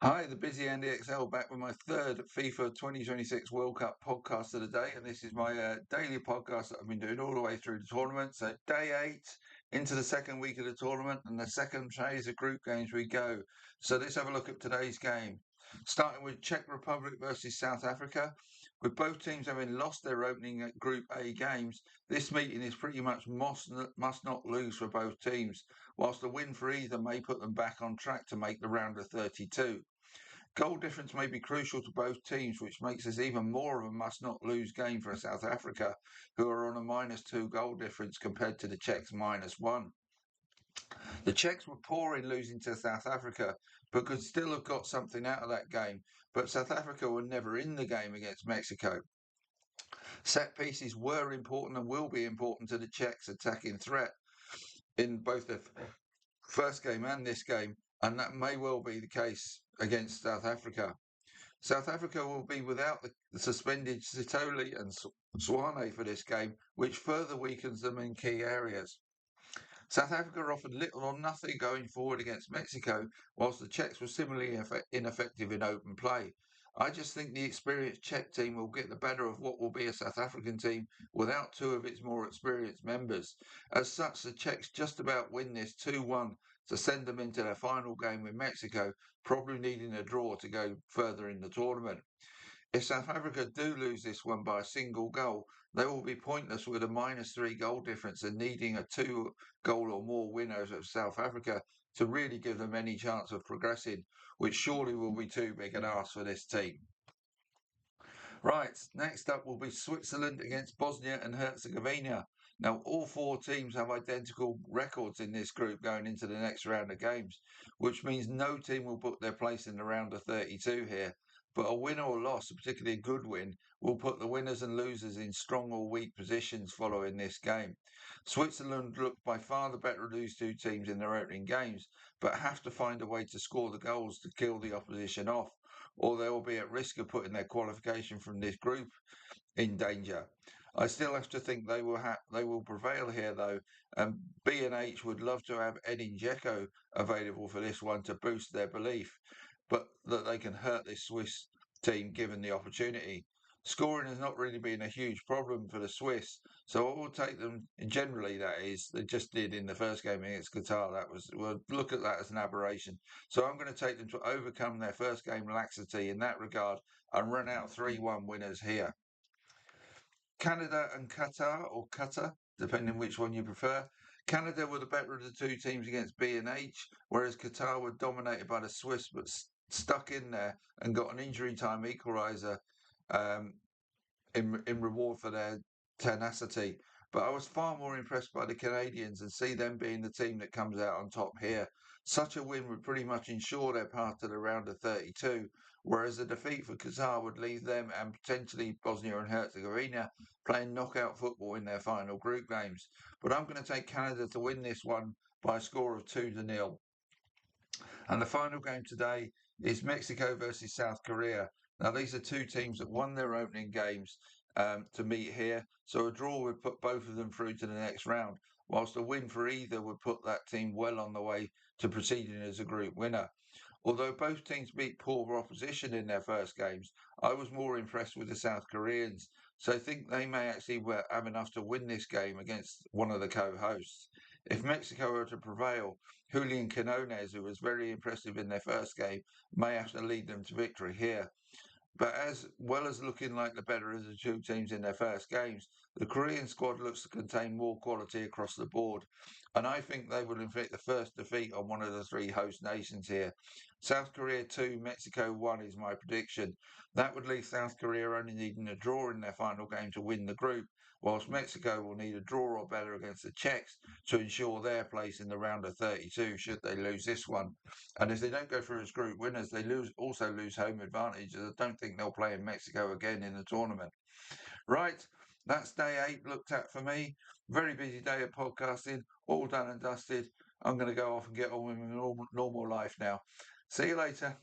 Hi, the busy Andy XL back with my third FIFA 2026 World Cup podcast of the day, and this is my daily podcast that I've been doing all the way through the tournament. So day 8 into the second week of the tournament, and the second phase of group games we go. So let's have a look at today's game. Starting with Czech Republic versus South Africa. With both teams having lost their opening Group A games, this meeting is pretty much must not lose for both teams, whilst a win for either may put them back on track to make the round of 32. Goal difference may be crucial to both teams, which makes this even more of a must not lose game for South Africa, who are on a -2 goal difference compared to the Czechs -1. The Czechs were poor in losing to South Africa, but could still have got something out of that game. But South Africa were never in the game against Mexico. Set pieces were important and will be important to the Czechs' attacking threat in both the first game and this game, and that may well be the case against South Africa. South Africa will be without the suspended Sitoli and Swane for this game, which further weakens them in key areas. South Africa offered little or nothing going forward against Mexico, whilst the Czechs were similarly ineffective in open play. I just think the experienced Czech team will get the better of what will be a South African team without two of its more experienced members. As such, the Czechs just about win this 2-1 to send them into their final game with Mexico, probably needing a draw to go further in the tournament. If South Africa do lose this one by a single goal, they will be pointless with a -3 goal difference and needing a 2 goal or more winners of South Africa to really give them any chance of progressing, which surely will be too big an ask for this team. Right, next up will be Switzerland against Bosnia and Herzegovina. Now, all four teams have identical records in this group going into the next round of games, which means no team will book their place in the round of 32 here. But a win or loss, particularly a good win, will put the winners and losers in strong or weak positions following this game. Switzerland look by far the better of these two teams in their opening games, but have to find a way to score the goals to kill the opposition off, or they will be at risk of putting their qualification from this group in danger. I still have to think they will prevail here though, and B&H would love to have Edin Dzeko available for this one to boost their belief, but that they can hurt this Swiss team given the opportunity. Scoring has not really been a huge problem for the Swiss, so I will take them generally. That is, they just did in the first game against Qatar. We'll look at that as an aberration. So I'm going to take them to overcome their first game laxity in that regard and run out 3-1 winners here. Canada and Qatar, or Qatar, depending which one you prefer. Canada were the better of the two teams against B&H, whereas Qatar were dominated by the Swiss, but stuck in there and got an injury time equaliser um, in reward for their tenacity. But I was far more impressed by the Canadians and see them being the team that comes out on top here. Such a win would pretty much ensure their path to the round of 32, whereas a defeat for Qatar would leave them and potentially Bosnia and Herzegovina playing knockout football in their final group games. But I'm going to take Canada to win this one by a score of 2-0. And the final game today is Mexico versus South Korea. Now, these are two teams that won their opening games to meet here. So a draw would put both of them through to the next round, whilst a win for either would put that team well on the way to proceeding as a group winner. Although both teams beat poor opposition in their first games, I was more impressed with the South Koreans. So I think they may actually have enough to win this game against one of the co-hosts. If Mexico are to prevail, Julian Quinones, who was very impressive in their first game, may have to lead them to victory here. But as well as looking like the better of the two teams in their first games, the Korean squad looks to contain more quality across the board. And I think they will inflict the first defeat on one of the three host nations here. South Korea 2, Mexico 1 is my prediction. That would leave South Korea only needing a draw in their final game to win the group, whilst Mexico will need a draw or better against the Czechs to ensure their place in the round of 32 should they lose this one. And if they don't go through as group winners, they also lose home advantage, as I don't think they'll play in Mexico again in the tournament. Right, that's day 8 looked at for me. Very busy day of podcasting, all done and dusted. I'm going to go off and get on with my normal life now. See you later.